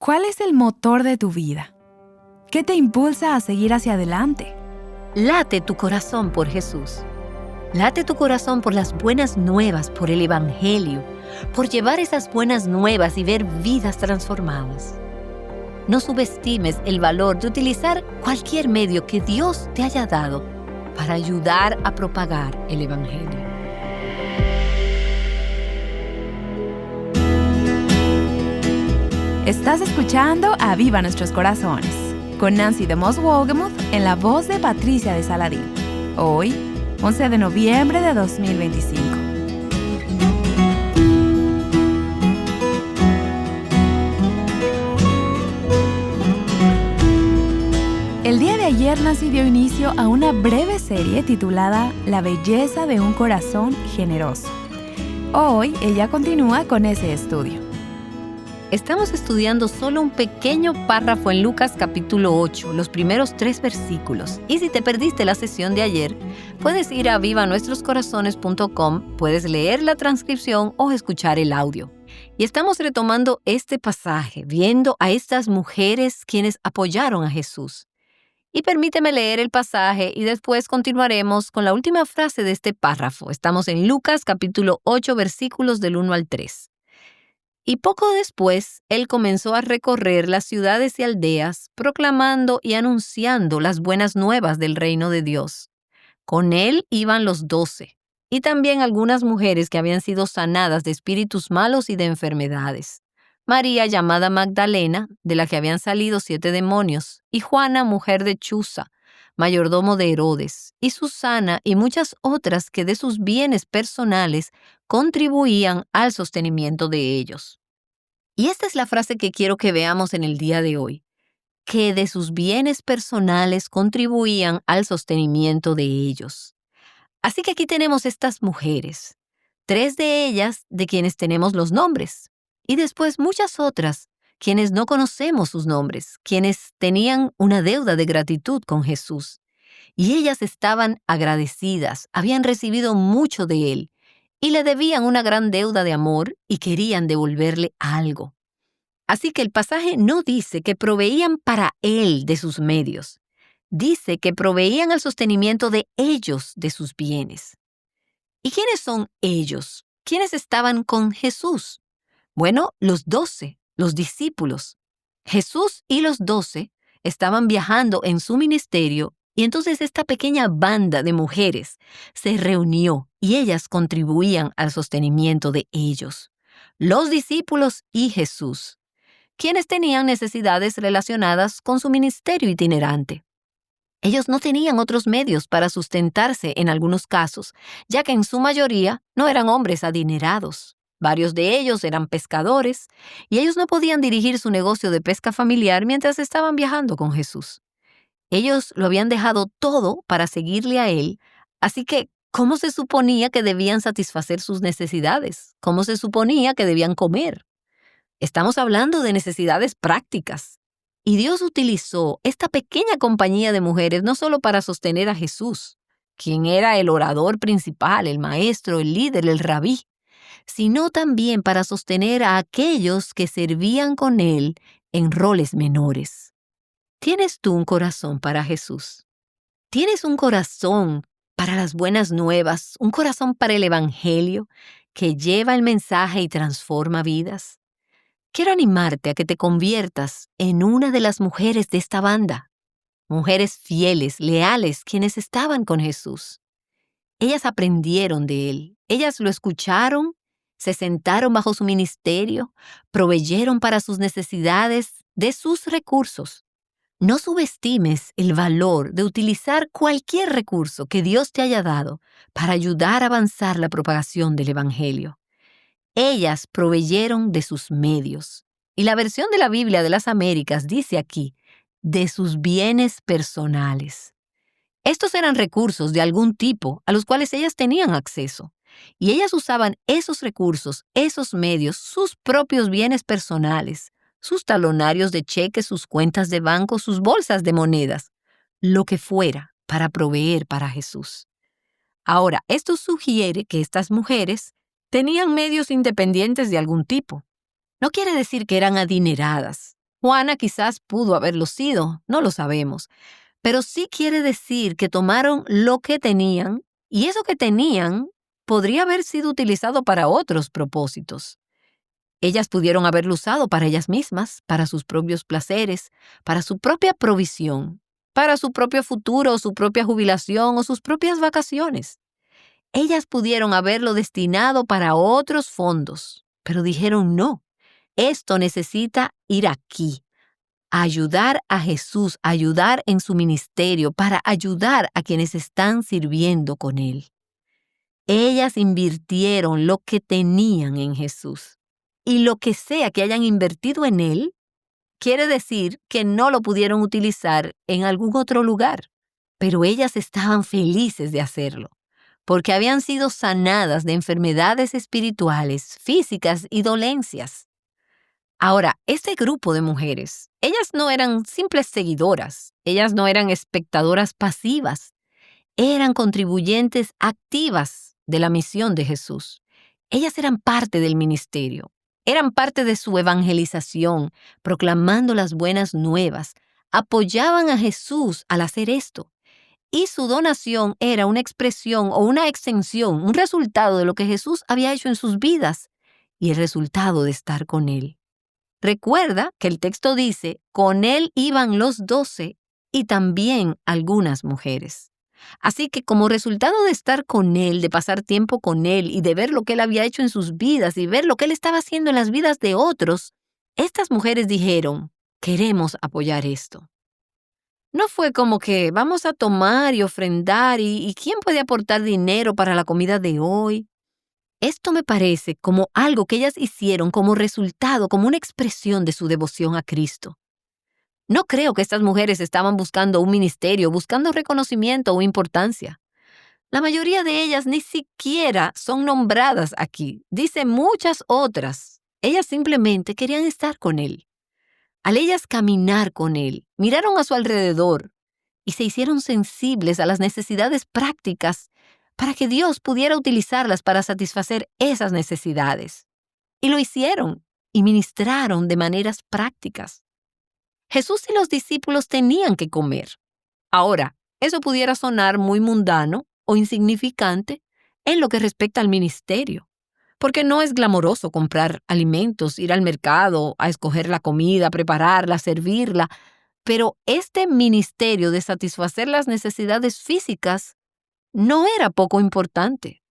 ¿Cuál es el motor de tu vida? ¿Qué te impulsa a seguir hacia adelante? Late tu corazón por Jesús. Late tu corazón por las buenas nuevas, por el Evangelio, por llevar esas buenas nuevas y ver vidas transformadas. No subestimes el valor de utilizar cualquier medio que Dios te haya dado para ayudar a propagar el Evangelio. Estás escuchando Aviva Nuestros Corazones, con Nancy DeMoss Wolgemuth en la voz de Patricia de Saladín. Hoy, 11 de noviembre de 2025. El día de ayer Nancy dio inicio a una breve serie titulada La belleza de un corazón generoso. Hoy ella continúa con ese estudio. Estamos estudiando solo un pequeño párrafo en Lucas capítulo 8, los primeros 3 versículos. Y si te perdiste la sesión de ayer, puedes ir a vivanuestroscorazones.com, puedes leer la transcripción o escuchar el audio. Y estamos retomando este pasaje, viendo a estas mujeres quienes apoyaron a Jesús. Y permíteme leer el pasaje y después continuaremos con la última frase de este párrafo. Estamos en Lucas capítulo 8, versículos del 1 al 3. Y poco después, él comenzó a recorrer las ciudades y aldeas, proclamando y anunciando las buenas nuevas del reino de Dios. Con él iban los 12, y también algunas mujeres que habían sido sanadas de espíritus malos y de enfermedades. María, llamada Magdalena, de la que habían salido 7 demonios, y Juana, mujer de Chuza, mayordomo de Herodes, y Susana y muchas otras que de sus bienes personales contribuían al sostenimiento de ellos. Y esta es la frase que quiero que veamos en el día de hoy, que de sus bienes personales contribuían al sostenimiento de ellos. Así que aquí tenemos estas mujeres, 3 de ellas de quienes tenemos los nombres, y después muchas otras quienes no conocemos sus nombres, quienes tenían una deuda de gratitud con Jesús. Y ellas estaban agradecidas, habían recibido mucho de él, y le debían una gran deuda de amor y querían devolverle algo. Así que el pasaje no dice que proveían para él de sus medios. Dice que proveían al sostenimiento de ellos de sus bienes. ¿Y quiénes son ellos? ¿Quiénes estaban con Jesús? Bueno, los 12, los discípulos. Jesús y los 12 estaban viajando en su ministerio y entonces esta pequeña banda de mujeres se reunió y ellas contribuían al sostenimiento de ellos. Los discípulos y Jesús, quienes tenían necesidades relacionadas con su ministerio itinerante. Ellos no tenían otros medios para sustentarse en algunos casos, ya que en su mayoría no eran hombres adinerados. Varios de ellos eran pescadores y ellos no podían dirigir su negocio de pesca familiar mientras estaban viajando con Jesús. Ellos lo habían dejado todo para seguirle a él, así que ¿cómo se suponía que debían satisfacer sus necesidades? ¿Cómo se suponía que debían comer? Estamos hablando de necesidades prácticas. Y Dios utilizó esta pequeña compañía de mujeres no solo para sostener a Jesús, quien era el orador principal, el maestro, el líder, el rabí, sino también para sostener a aquellos que servían con él en roles menores. ¿Tienes tú un corazón para Jesús? ¿Tienes un corazón para las buenas nuevas, un corazón para el Evangelio que lleva el mensaje y transforma vidas? Quiero animarte a que te conviertas en una de las mujeres de esta banda, mujeres fieles, leales, quienes estaban con Jesús. Ellas aprendieron de él, ellas lo escucharon, se sentaron bajo su ministerio, proveyeron para sus necesidades de sus recursos. No subestimes el valor de utilizar cualquier recurso que Dios te haya dado para ayudar a avanzar la propagación del Evangelio. Ellas proveyeron de sus medios. Y la versión de la Biblia de las Américas dice aquí, de sus bienes personales. Estos eran recursos de algún tipo a los cuales ellas tenían acceso. Y ellas usaban esos recursos, esos medios, sus propios bienes personales, sus talonarios de cheques, sus cuentas de banco, sus bolsas de monedas, lo que fuera para proveer para Jesús. Ahora, esto sugiere que estas mujeres tenían medios independientes de algún tipo. No quiere decir que eran adineradas. Juana quizás pudo haberlo sido, no lo sabemos. Pero sí quiere decir que tomaron lo que tenían, y eso que tenían podría haber sido utilizado para otros propósitos. Ellas pudieron haberlo usado para ellas mismas, para sus propios placeres, para su propia provisión, para su propio futuro, su propia jubilación o sus propias vacaciones. Ellas pudieron haberlo destinado para otros fondos, pero dijeron no, esto necesita ir aquí, a ayudar a Jesús, a ayudar en su ministerio, para ayudar a quienes están sirviendo con Él. Ellas invirtieron lo que tenían en Jesús. Y lo que sea que hayan invertido en Él, quiere decir que no lo pudieron utilizar en algún otro lugar. Pero ellas estaban felices de hacerlo, porque habían sido sanadas de enfermedades espirituales, físicas y dolencias. Ahora, este grupo de mujeres, ellas no eran simples seguidoras, ellas no eran espectadoras pasivas, eran contribuyentes activas de la misión de Jesús. Ellas eran parte del ministerio, eran parte de su evangelización, proclamando las buenas nuevas, apoyaban a Jesús al hacer esto. Y su donación era una expresión o una extensión, un resultado de lo que Jesús había hecho en sus vidas y el resultado de estar con Él. Recuerda que el texto dice, con Él iban los 12 y también algunas mujeres. Así que como resultado de estar con Él, de pasar tiempo con Él y de ver lo que Él había hecho en sus vidas y ver lo que Él estaba haciendo en las vidas de otros, estas mujeres dijeron, queremos apoyar esto. No fue como que vamos a tomar y ofrendar y ¿quién puede aportar dinero para la comida de hoy? Esto me parece como algo que ellas hicieron como resultado, como una expresión de su devoción a Cristo. No creo que estas mujeres estaban buscando un ministerio, buscando reconocimiento o importancia. La mayoría de ellas ni siquiera son nombradas aquí. Dice muchas otras. Ellas simplemente querían estar con Él. Al ellas caminar con Él, miraron a su alrededor y se hicieron sensibles a las necesidades prácticas para que Dios pudiera utilizarlas para satisfacer esas necesidades. Y lo hicieron y ministraron de maneras prácticas. Jesús y los discípulos tenían que comer. Ahora, eso pudiera sonar muy mundano o insignificante en lo que respecta al ministerio, porque no es glamoroso comprar alimentos, ir al mercado, a escoger la comida, prepararla, servirla, pero este ministerio de satisfacer las necesidades físicas no era poco importante.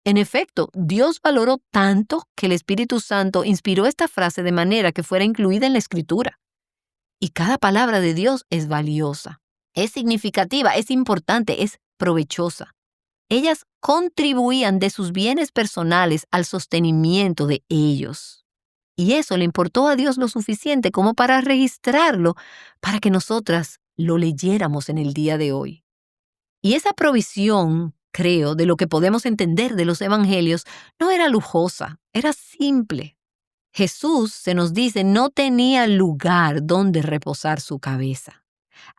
En efecto, Dios valoró tanto que el Espíritu Santo inspiró esta frase de manera que fuera incluida en la Escritura. Y cada palabra de Dios es valiosa, es significativa, es importante, es provechosa. Ellas contribuían de sus bienes personales al sostenimiento de ellos. Y eso le importó a Dios lo suficiente como para registrarlo, para que nosotras lo leyéramos en el día de hoy. Y esa provisión, creo, de lo que podemos entender de los evangelios, no era lujosa, era simple. Jesús, se nos dice, no tenía lugar donde reposar su cabeza.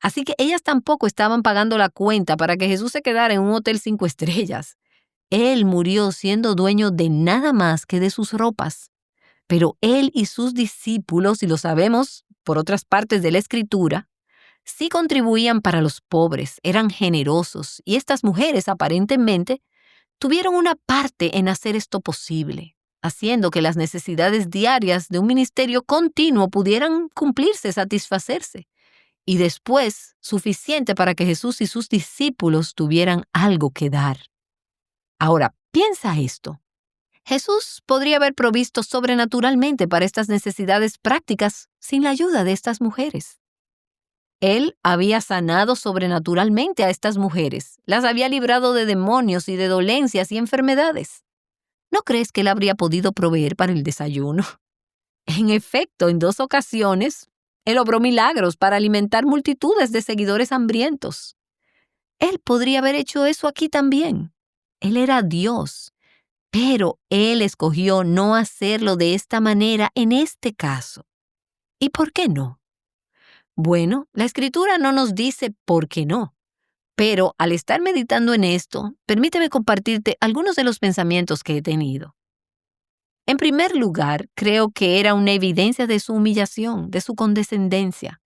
Así que ellas tampoco estaban pagando la cuenta para que Jesús se quedara en un hotel 5 estrellas. Él murió siendo dueño de nada más que de sus ropas. Pero Él y sus discípulos, y lo sabemos por otras partes de la Escritura, sí contribuían para los pobres, eran generosos, y estas mujeres aparentemente tuvieron una parte en hacer esto posible, haciendo que las necesidades diarias de un ministerio continuo pudieran cumplirse, satisfacerse, y después suficiente para que Jesús y sus discípulos tuvieran algo que dar. Ahora, piensa esto. Jesús podría haber provisto sobrenaturalmente para estas necesidades prácticas sin la ayuda de estas mujeres. Él había sanado sobrenaturalmente a estas mujeres, las había librado de demonios y de dolencias y enfermedades. ¿No crees que Él habría podido proveer para el desayuno? En efecto, en 2 ocasiones, Él obró milagros para alimentar multitudes de seguidores hambrientos. Él podría haber hecho eso aquí también. Él era Dios, pero Él escogió no hacerlo de esta manera en este caso. ¿Y por qué no? Bueno, la Escritura no nos dice por qué no, pero al estar meditando en esto, permíteme compartirte algunos de los pensamientos que he tenido. En primer lugar, creo que era una evidencia de su humillación, de su condescendencia.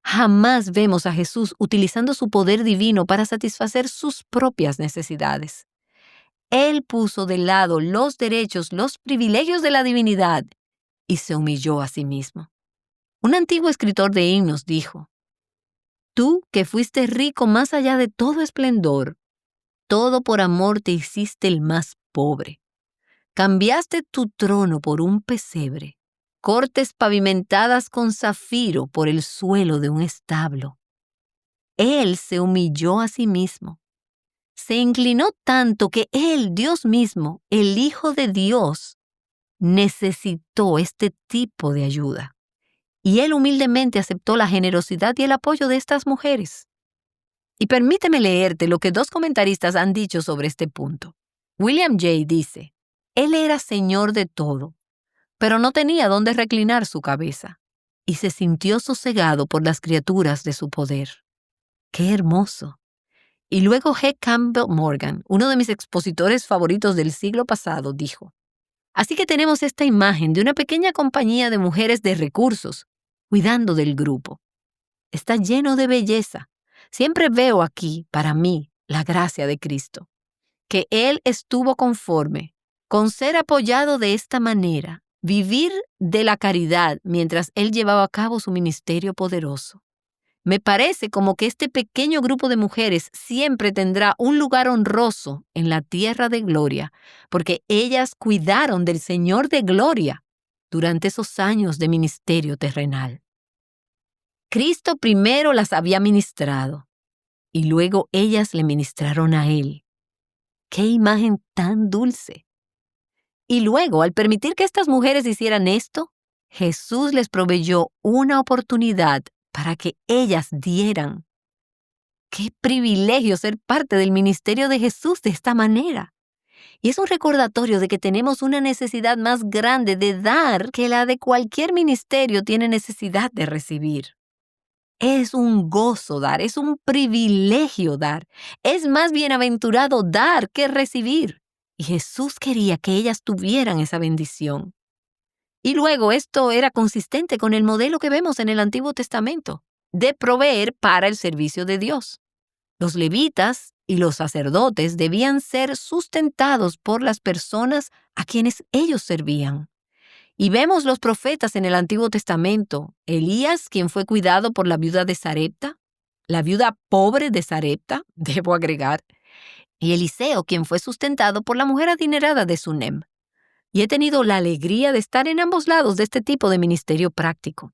Jamás vemos a Jesús utilizando su poder divino para satisfacer sus propias necesidades. Él puso de lado los derechos, los privilegios de la divinidad y se humilló a sí mismo. Un antiguo escritor de himnos dijo: Tú, que fuiste rico más allá de todo esplendor, todo por amor te hiciste el más pobre. Cambiaste tu trono por un pesebre, cortes pavimentadas con zafiro por el suelo de un establo. Él se humilló a sí mismo. Se inclinó tanto que Él, Dios mismo, el Hijo de Dios, necesitó este tipo de ayuda. Y Él humildemente aceptó la generosidad y el apoyo de estas mujeres. Y permíteme leerte lo que dos comentaristas han dicho sobre este punto. William J. dice: Él era señor de todo, pero no tenía dónde reclinar su cabeza, y se sintió sosegado por las criaturas de su poder. ¡Qué hermoso! Y luego G. Campbell Morgan, uno de mis expositores favoritos del siglo pasado, dijo: Así que tenemos esta imagen de una pequeña compañía de mujeres de recursos, cuidando del grupo. Está lleno de belleza. Siempre veo aquí, para mí, la gracia de Cristo, que Él estuvo conforme con ser apoyado de esta manera, vivir de la caridad mientras Él llevaba a cabo su ministerio poderoso. Me parece como que este pequeño grupo de mujeres siempre tendrá un lugar honroso en la tierra de gloria, porque ellas cuidaron del Señor de gloria durante esos años de ministerio terrenal. Cristo primero las había ministrado y luego ellas le ministraron a Él. ¡Qué imagen tan dulce! Y luego, al permitir que estas mujeres hicieran esto, Jesús les proveyó una oportunidad para que ellas dieran. ¡Qué privilegio ser parte del ministerio de Jesús de esta manera! Y es un recordatorio de que tenemos una necesidad más grande de dar que la de cualquier ministerio tiene necesidad de recibir. Es un gozo dar, es un privilegio dar. Es más bienaventurado dar que recibir. Y Jesús quería que ellas tuvieran esa bendición. Y luego esto era consistente con el modelo que vemos en el Antiguo Testamento, de proveer para el servicio de Dios. Los levitas y los sacerdotes debían ser sustentados por las personas a quienes ellos servían. Y vemos los profetas en el Antiguo Testamento: Elías, quien fue cuidado por la viuda de Sarepta, la viuda pobre de Sarepta, debo agregar, y Eliseo, quien fue sustentado por la mujer adinerada de Sunem. Y he tenido la alegría de estar en ambos lados de este tipo de ministerio práctico.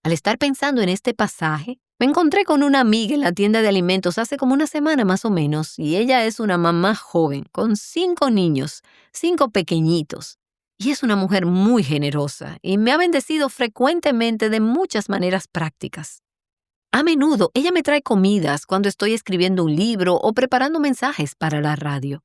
Al estar pensando en este pasaje, me encontré con una amiga en la tienda de alimentos hace como una semana más o menos, y ella es una mamá joven, con 5 niños, 5 pequeñitos. Y es una mujer muy generosa y me ha bendecido frecuentemente de muchas maneras prácticas. A menudo ella me trae comidas cuando estoy escribiendo un libro o preparando mensajes para la radio.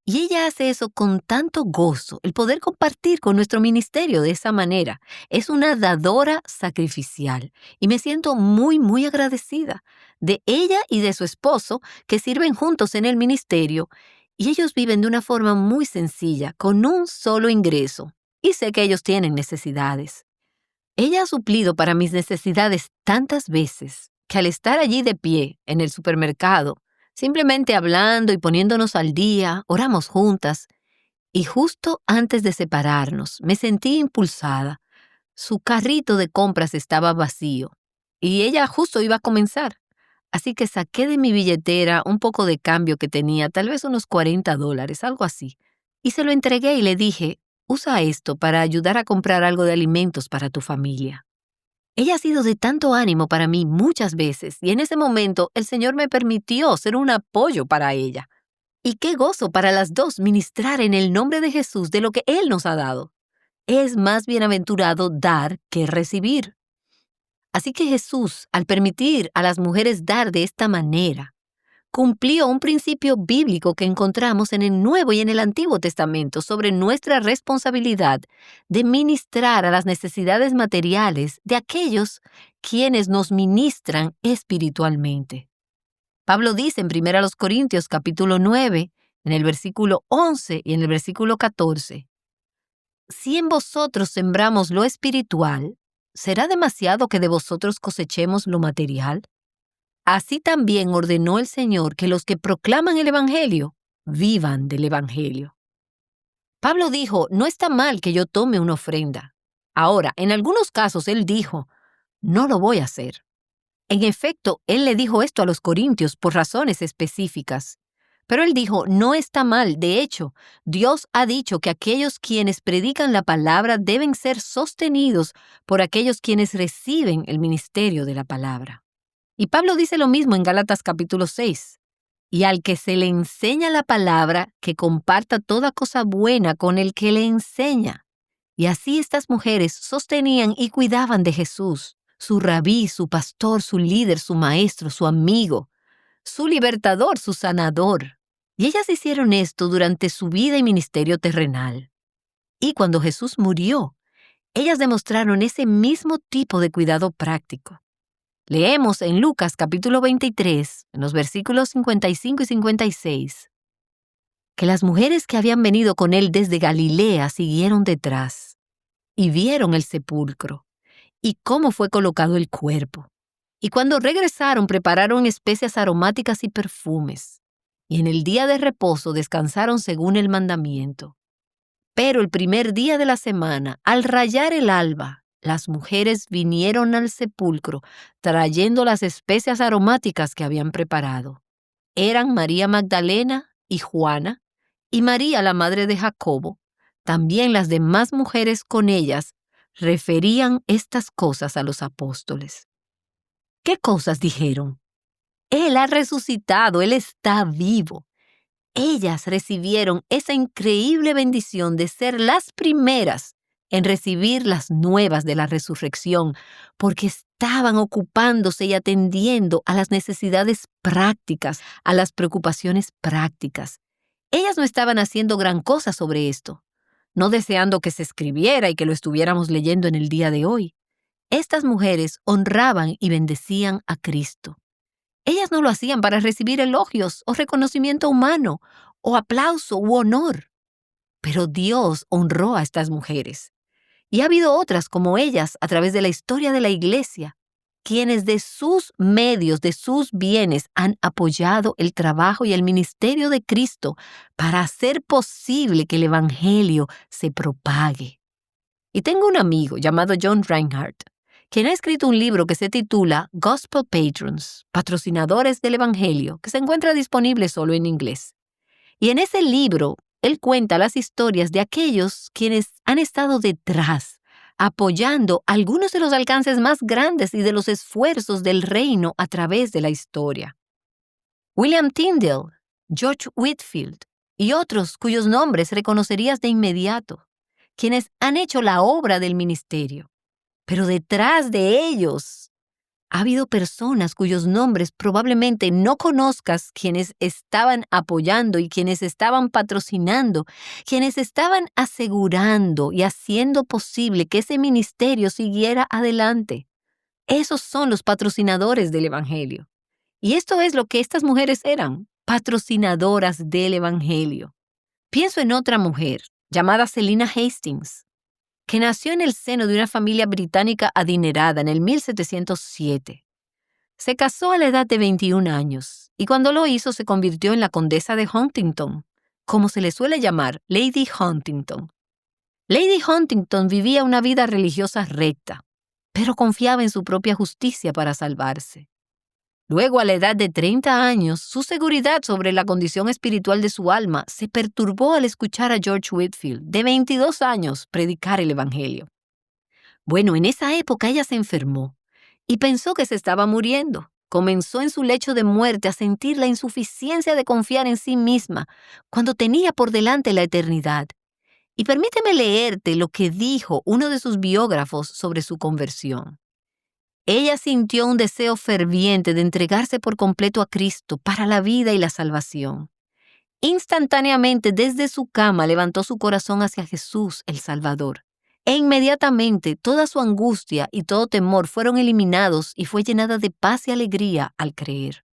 Y ella hace eso con tanto gozo, el poder compartir con nuestro ministerio de esa manera. Es una dadora sacrificial y me siento muy, muy agradecida de ella y de su esposo, que sirven juntos en el ministerio, y ellos viven de una forma muy sencilla, con un solo ingreso, y sé que ellos tienen necesidades. Ella ha suplido para mis necesidades tantas veces que al estar allí de pie en el supermercado, simplemente hablando y poniéndonos al día, oramos juntas, y justo antes de separarnos me sentí impulsada. Su carrito de compras estaba vacío y ella justo iba a comenzar. Así que saqué de mi billetera un poco de cambio que tenía, tal vez unos $40, algo así, y se lo entregué y le dije: usa esto para ayudar a comprar algo de alimentos para tu familia. Ella ha sido de tanto ánimo para mí muchas veces, y en ese momento el Señor me permitió ser un apoyo para ella. Y qué gozo para las dos ministrar en el nombre de Jesús de lo que Él nos ha dado. Es más bienaventurado dar que recibir. Así que Jesús, al permitir a las mujeres dar de esta manera, cumplió un principio bíblico que encontramos en el Nuevo y en el Antiguo Testamento sobre nuestra responsabilidad de ministrar a las necesidades materiales de aquellos quienes nos ministran espiritualmente. Pablo dice en 1 Corintios capítulo 9, en el versículo 11 y en el versículo 14, Si en vosotros sembramos lo espiritual, ¿será demasiado que de vosotros cosechemos lo material? Así también ordenó el Señor que los que proclaman el Evangelio vivan del Evangelio. Pablo dijo, no está mal que yo tome una ofrenda. Ahora, en algunos casos él dijo, no lo voy a hacer. En efecto, él le dijo esto a los corintios por razones específicas. Pero él dijo, no está mal. De hecho, Dios ha dicho que aquellos quienes predican la palabra deben ser sostenidos por aquellos quienes reciben el ministerio de la palabra. Y Pablo dice lo mismo en Gálatas capítulo 6. Y al que se le enseña la palabra, que comparta toda cosa buena con el que le enseña. Y así estas mujeres sostenían y cuidaban de Jesús, su rabí, su pastor, su líder, su maestro, su amigo, su libertador, su sanador. Y ellas hicieron esto durante su vida y ministerio terrenal. Y cuando Jesús murió, ellas demostraron ese mismo tipo de cuidado práctico. Leemos en Lucas capítulo 23, en los versículos 55 y 56, que las mujeres que habían venido con él desde Galilea siguieron detrás y vieron el sepulcro y cómo fue colocado el cuerpo. Y cuando regresaron prepararon especias aromáticas y perfumes, y en el día de reposo descansaron según el mandamiento. Pero el primer día de la semana, al rayar el alba, las mujeres vinieron al sepulcro trayendo las especias aromáticas que habían preparado. Eran María Magdalena y Juana, y María la madre de Jacobo. También las demás mujeres con ellas referían estas cosas a los apóstoles. ¿Qué cosas dijeron? Él ha resucitado, Él está vivo. Ellas recibieron esa increíble bendición de ser las primeras en recibir las nuevas de la resurrección, porque estaban ocupándose y atendiendo a las necesidades prácticas, a las preocupaciones prácticas. Ellas no estaban haciendo gran cosa sobre esto, no deseando que se escribiera y que lo estuviéramos leyendo en el día de hoy. Estas mujeres honraban y bendecían a Cristo. Ellas no lo hacían para recibir elogios o reconocimiento humano o aplauso u honor. Pero Dios honró a estas mujeres. Y ha habido otras como ellas a través de la historia de la Iglesia, quienes de sus medios, de sus bienes, han apoyado el trabajo y el ministerio de Cristo para hacer posible que el Evangelio se propague. Y tengo un amigo llamado John Reinhardt, quien ha escrito un libro que se titula Gospel Patrons, Patrocinadores del Evangelio, que se encuentra disponible solo en inglés. Y en ese libro, él cuenta las historias de aquellos quienes han estado detrás, apoyando algunos de los alcances más grandes y de los esfuerzos del reino a través de la historia. William Tyndale, George Whitefield y otros cuyos nombres reconocerías de inmediato, quienes han hecho la obra del ministerio. Pero detrás de ellos ha habido personas cuyos nombres probablemente no conozcas, quienes estaban apoyando y quienes estaban patrocinando, quienes estaban asegurando y haciendo posible que ese ministerio siguiera adelante. Esos son los patrocinadores del Evangelio. Y esto es lo que estas mujeres eran, patrocinadoras del Evangelio. Pienso en otra mujer, llamada Selina Hastings, que nació en el seno de una familia británica adinerada en el 1707. Se casó a la edad de 21 años y cuando lo hizo se convirtió en la condesa de Huntington, como se le suele llamar, Lady Huntington. Lady Huntington vivía una vida religiosa recta, pero confiaba en su propia justicia para salvarse. Luego, a la edad de 30 años, su seguridad sobre la condición espiritual de su alma se perturbó al escuchar a George Whitefield, de 22 años, predicar el Evangelio. Bueno, en esa época ella se enfermó y pensó que se estaba muriendo. Comenzó en su lecho de muerte a sentir la insuficiencia de confiar en sí misma cuando tenía por delante la eternidad. Y permíteme leerte lo que dijo uno de sus biógrafos sobre su conversión. Ella sintió un deseo ferviente de entregarse por completo a Cristo para la vida y la salvación. Instantáneamente desde su cama levantó su corazón hacia Jesús, el Salvador. E inmediatamente toda su angustia y todo temor fueron eliminados y fue llenada de paz y alegría al creer.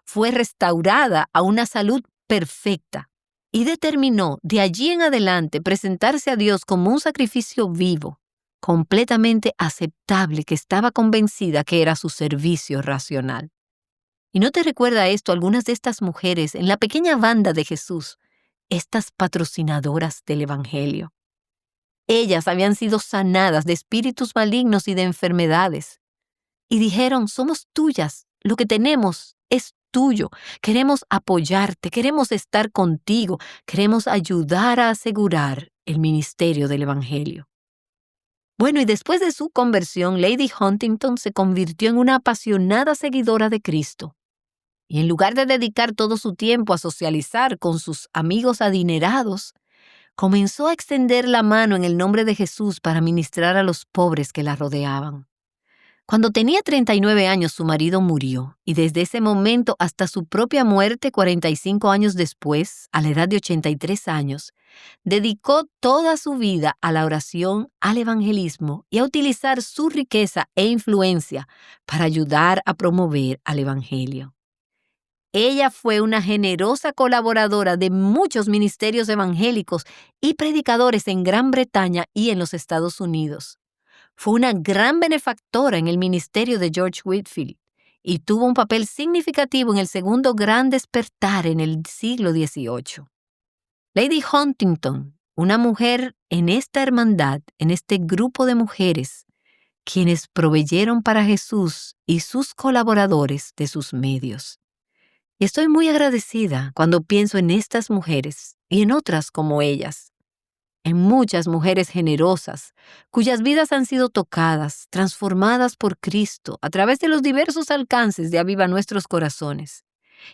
Fue restaurada a una salud perfecta. y determinó de allí en adelante presentarse a Dios como un sacrificio vivo, completamente aceptable, que estaba convencida que era su servicio racional. ¿Y no te recuerda esto algunas de estas mujeres en la pequeña banda de Jesús, estas patrocinadoras del Evangelio? Ellas habían sido sanadas de espíritus malignos y de enfermedades. Y dijeron, somos tuyas, lo que tenemos es tuyo. Queremos apoyarte, queremos estar contigo, queremos ayudar a asegurar el ministerio del Evangelio. Bueno, y después de su conversión, Lady Huntington se convirtió en una apasionada seguidora de Cristo. Y en lugar de dedicar todo su tiempo a socializar con sus amigos adinerados, comenzó a extender la mano en el nombre de Jesús para ministrar a los pobres que la rodeaban. Cuando tenía 39 años, su marido murió, y desde ese momento hasta su propia muerte, 45 años después, a la edad de 83 años, dedicó toda su vida a la oración, al evangelismo y a utilizar su riqueza e influencia para ayudar a promover al evangelio. Ella fue una generosa colaboradora de muchos ministerios evangélicos y predicadores en Gran Bretaña y en los Estados Unidos. Fue una gran benefactora en el ministerio de George Whitefield y tuvo un papel significativo en el segundo gran despertar en el siglo XVIII. Lady Huntington, una mujer en esta hermandad, en este grupo de mujeres, quienes proveyeron para Jesús y sus colaboradores de sus medios. Y estoy muy agradecida cuando pienso en estas mujeres y en otras como ellas, en muchas mujeres generosas, cuyas vidas han sido tocadas, transformadas por Cristo a través de los diversos alcances de Aviva Nuestros Corazones,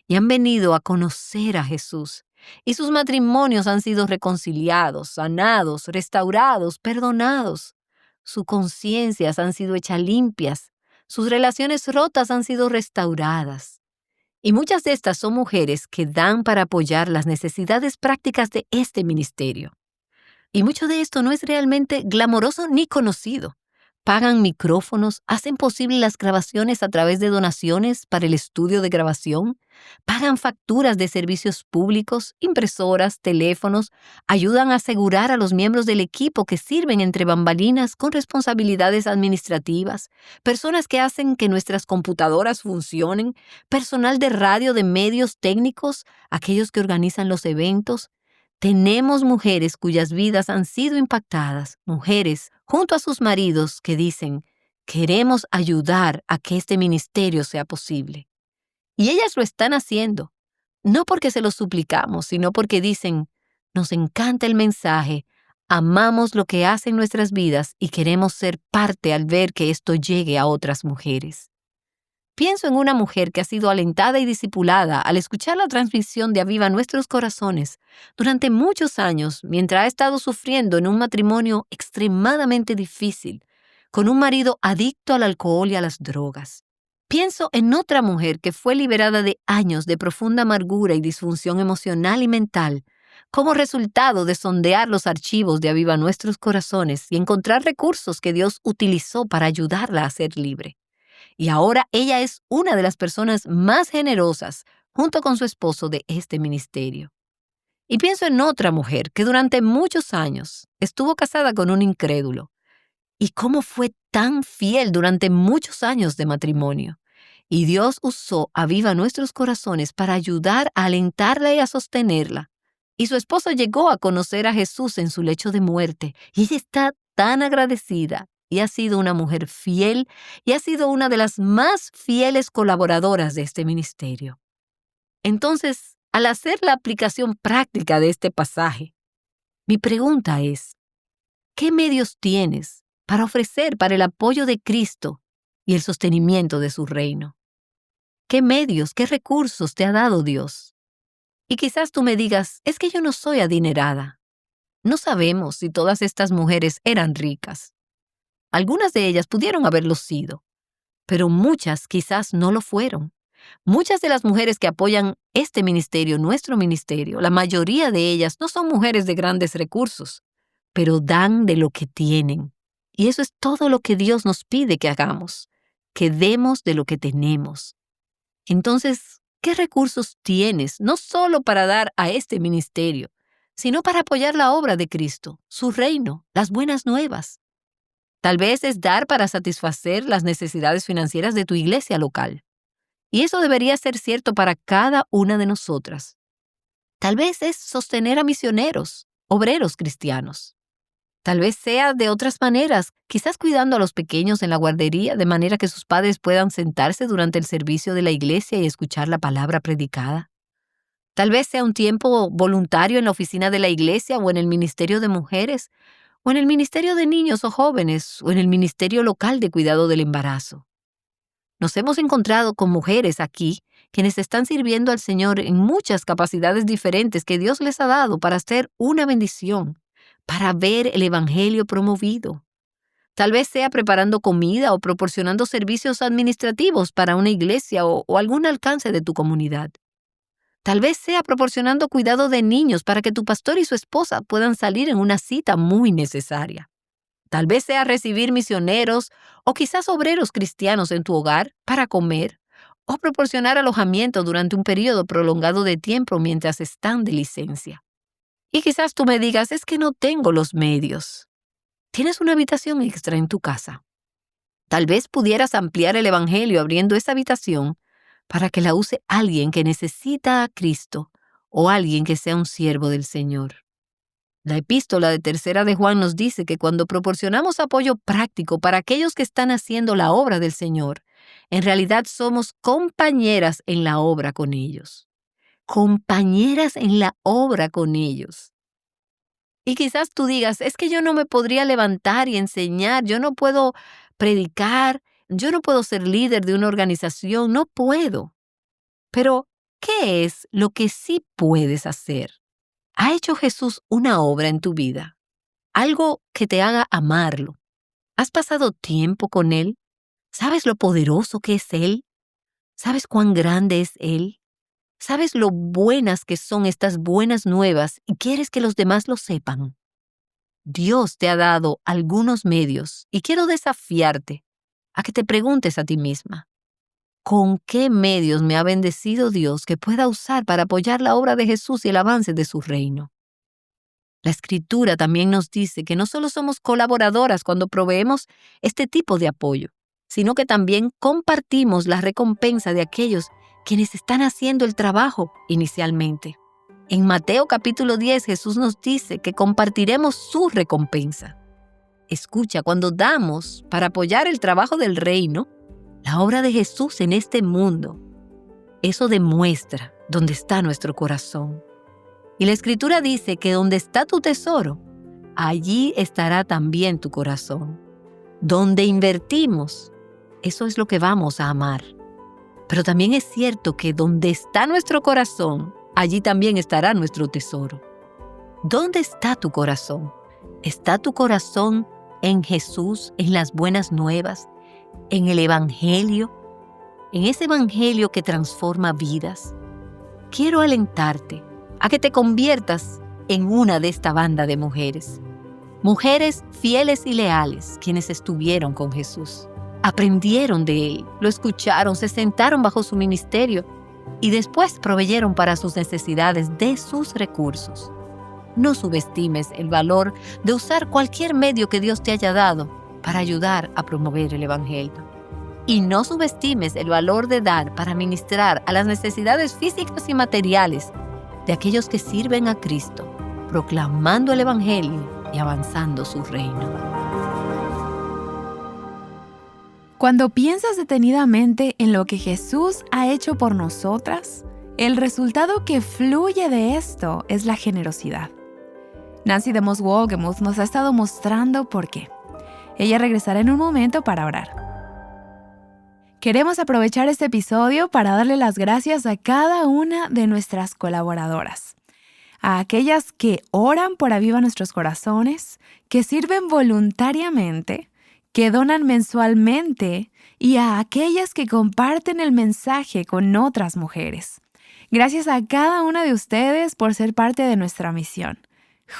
y han venido a conocer a Jesús, y sus matrimonios han sido reconciliados, sanados, restaurados, perdonados. Sus conciencias han sido hechas limpias, sus relaciones rotas han sido restauradas. Y muchas de estas son mujeres que dan para apoyar las necesidades prácticas de este ministerio. Y mucho de esto no es realmente glamoroso ni conocido. Pagan micrófonos, hacen posible las grabaciones a través de donaciones para el estudio de grabación, pagan facturas de servicios públicos, impresoras, teléfonos, ayudan a asegurar a los miembros del equipo que sirven entre bambalinas con responsabilidades administrativas, personas que hacen que nuestras computadoras funcionen, personal de radio, de medios técnicos, aquellos que organizan los eventos. Tenemos mujeres cuyas vidas han sido impactadas, mujeres junto a sus maridos que dicen, queremos ayudar a que este ministerio sea posible. Y ellas lo están haciendo, no porque se lo suplicamos, sino porque dicen, nos encanta el mensaje, amamos lo que hacen nuestras vidas y queremos ser parte al ver que esto llegue a otras mujeres. Pienso en una mujer que ha sido alentada y discipulada al escuchar la transmisión de Aviva Nuestros Corazones durante muchos años mientras ha estado sufriendo en un matrimonio extremadamente difícil, con un marido adicto al alcohol y a las drogas. Pienso en otra mujer que fue liberada de años de profunda amargura y disfunción emocional y mental como resultado de sondear los archivos de Aviva Nuestros Corazones y encontrar recursos que Dios utilizó para ayudarla a ser libre. Y ahora ella es una de las personas más generosas, junto con su esposo, de este ministerio. Y pienso en otra mujer que durante muchos años estuvo casada con un incrédulo. Y cómo fue tan fiel durante muchos años de matrimonio. Y Dios usó Aviva Nuestros Corazones para ayudar a alentarla y a sostenerla. Y su esposo llegó a conocer a Jesús en su lecho de muerte. Y ella está tan agradecida. Y ha sido una mujer fiel y ha sido una de las más fieles colaboradoras de este ministerio. Entonces, al hacer la aplicación práctica de este pasaje, mi pregunta es, ¿qué medios tienes para ofrecer para el apoyo de Cristo y el sostenimiento de su reino? ¿Qué medios, qué recursos te ha dado Dios? Y quizás tú me digas, es que yo no soy adinerada. No sabemos si todas estas mujeres eran ricas. Algunas de ellas pudieron haberlo sido, pero muchas quizás no lo fueron. Muchas de las mujeres que apoyan este ministerio, nuestro ministerio, la mayoría de ellas no son mujeres de grandes recursos, pero dan de lo que tienen. Y eso es todo lo que Dios nos pide que hagamos, que demos de lo que tenemos. Entonces, ¿Qué recursos tienes, no solo para dar a este ministerio, sino para apoyar la obra de Cristo, su reino, las buenas nuevas? Tal vez es dar para satisfacer las necesidades financieras de tu iglesia local. Y eso debería ser cierto para cada una de nosotras. Tal vez es sostener a misioneros, obreros cristianos. Tal vez sea de otras maneras, quizás cuidando a los pequeños en la guardería de manera que sus padres puedan sentarse durante el servicio de la iglesia y escuchar la palabra predicada. Tal vez sea un tiempo voluntario en la oficina de la iglesia o en el ministerio de mujeres, o en el ministerio de niños o jóvenes, o en el ministerio local de cuidado del embarazo. Nos hemos encontrado con mujeres aquí quienes están sirviendo al Señor en muchas capacidades diferentes que Dios les ha dado para ser una bendición, para ver el Evangelio promovido. Tal vez sea preparando comida o proporcionando servicios administrativos para una iglesia o algún alcance de tu comunidad. Tal vez sea proporcionando cuidado de niños para que tu pastor y su esposa puedan salir en una cita muy necesaria. Tal vez sea recibir misioneros o quizás obreros cristianos en tu hogar para comer o proporcionar alojamiento durante un periodo prolongado de tiempo mientras están de licencia. Y quizás tú me digas, es que no tengo los medios. Tienes una habitación extra en tu casa. Tal vez pudieras ampliar el Evangelio abriendo esa habitación para que la use alguien que necesita a Cristo o alguien que sea un siervo del Señor. La epístola de 3 de Juan nos dice que cuando proporcionamos apoyo práctico para aquellos que están haciendo la obra del Señor, en realidad somos compañeras en la obra con ellos. Compañeras en la obra con ellos. Y quizás tú digas, es que yo no me podría levantar y enseñar, yo no puedo predicar, yo no puedo ser líder de una organización, no puedo. Pero, ¿qué es lo que sí puedes hacer? ¿Ha hecho Jesús una obra en tu vida? Algo que te haga amarlo. ¿Has pasado tiempo con Él? ¿Sabes lo poderoso que es Él? ¿Sabes cuán grande es Él? ¿Sabes lo buenas que son estas buenas nuevas y quieres que los demás lo sepan? Dios te ha dado algunos medios y quiero desafiarte a que te preguntes a ti misma, ¿con qué medios me ha bendecido Dios que pueda usar para apoyar la obra de Jesús y el avance de su reino? La Escritura también nos dice que no solo somos colaboradoras cuando proveemos este tipo de apoyo, sino que también compartimos la recompensa de aquellos quienes están haciendo el trabajo inicialmente. En Mateo capítulo 10, Jesús nos dice que compartiremos su recompensa. Escucha, cuando damos para apoyar el trabajo del reino, la obra de Jesús en este mundo, eso demuestra dónde está nuestro corazón. Y la Escritura dice que donde está tu tesoro, allí estará también tu corazón. Donde invertimos, eso es lo que vamos a amar. Pero también es cierto que donde está nuestro corazón, allí también estará nuestro tesoro. ¿Dónde está tu corazón? ¿Está tu corazón en Jesús, en las buenas nuevas, en el Evangelio, en ese Evangelio que transforma vidas? Quiero alentarte a que te conviertas en una de esta banda de mujeres. Mujeres fieles y leales, quienes estuvieron con Jesús. Aprendieron de Él, lo escucharon, se sentaron bajo su ministerio y después proveyeron para sus necesidades de sus recursos. No subestimes el valor de usar cualquier medio que Dios te haya dado para ayudar a promover el Evangelio. Y no subestimes el valor de dar para ministrar a las necesidades físicas y materiales de aquellos que sirven a Cristo, proclamando el Evangelio y avanzando su reino. Cuando piensas detenidamente en lo que Jesús ha hecho por nosotras, el resultado que fluye de esto es la generosidad. Nancy DeMoss Wolgemuth nos ha estado mostrando por qué. Ella regresará en un momento para orar. Queremos aprovechar este episodio para darle las gracias a cada una de nuestras colaboradoras. A aquellas que oran por Aviva Nuestros Corazones, que sirven voluntariamente, que donan mensualmente y a aquellas que comparten el mensaje con otras mujeres. Gracias a cada una de ustedes por ser parte de nuestra misión.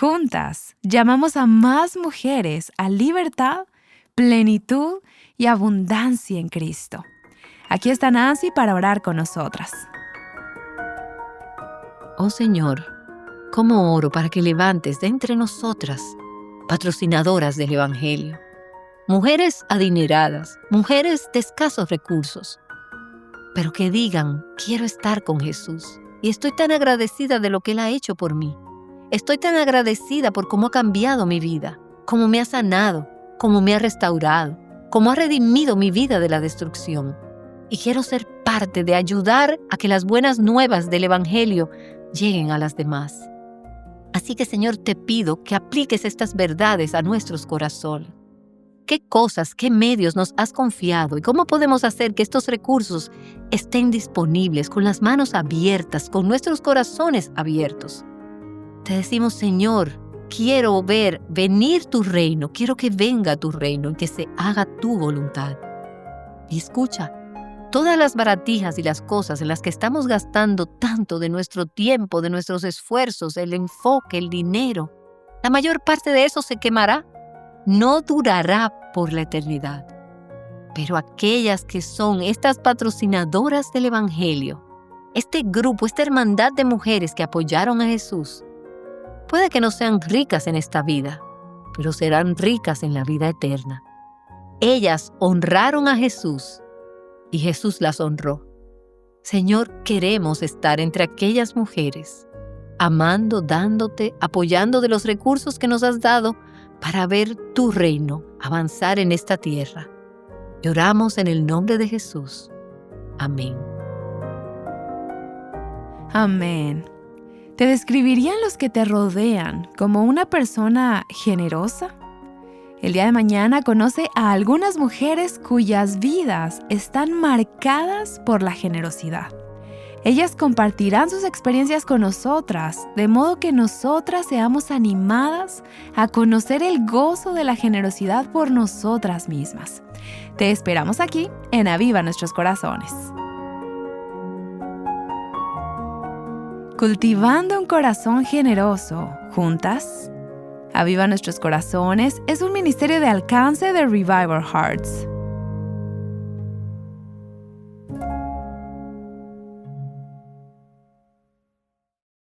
Juntas, llamamos a más mujeres a libertad, plenitud y abundancia en Cristo. Aquí está Nancy para orar con nosotras. Oh Señor, cómo oro para que levantes de entre nosotras patrocinadoras del Evangelio. Mujeres adineradas, mujeres de escasos recursos, pero que digan, quiero estar con Jesús y estoy tan agradecida de lo que Él ha hecho por mí. Estoy tan agradecida por cómo ha cambiado mi vida, cómo me ha sanado, cómo me ha restaurado, cómo ha redimido mi vida de la destrucción. Y quiero ser parte de ayudar a que las buenas nuevas del Evangelio lleguen a las demás. Así que, Señor, te pido que apliques estas verdades a nuestros corazones. ¿Qué cosas, qué medios nos has confiado y cómo podemos hacer que estos recursos estén disponibles con las manos abiertas, con nuestros corazones abiertos? Te decimos, Señor, quiero ver venir tu reino, quiero que venga tu reino y que se haga tu voluntad. Y escucha, todas las baratijas y las cosas en las que estamos gastando tanto de nuestro tiempo, de nuestros esfuerzos, el enfoque, el dinero, la mayor parte de eso se quemará. No durará por la eternidad. Pero aquellas que son estas patrocinadoras del Evangelio, este grupo, esta hermandad de mujeres que apoyaron a Jesús, puede que no sean ricas en esta vida, pero serán ricas en la vida eterna. Ellas honraron a Jesús y Jesús las honró. Señor, queremos estar entre aquellas mujeres, amando, dándote, apoyando de los recursos que nos has dado para ver tu reino avanzar en esta tierra. Y oramos en el nombre de Jesús. Amén. Amén. ¿Te describirían los que te rodean como una persona generosa? El día de mañana conoce a algunas mujeres cuyas vidas están marcadas por la generosidad. Ellas compartirán sus experiencias con nosotras, de modo que nosotras seamos animadas a conocer el gozo de la generosidad por nosotras mismas. Te esperamos aquí en Aviva Nuestros Corazones. Cultivando un corazón generoso, juntas. Aviva Nuestros Corazones es un ministerio de alcance de Revival Hearts.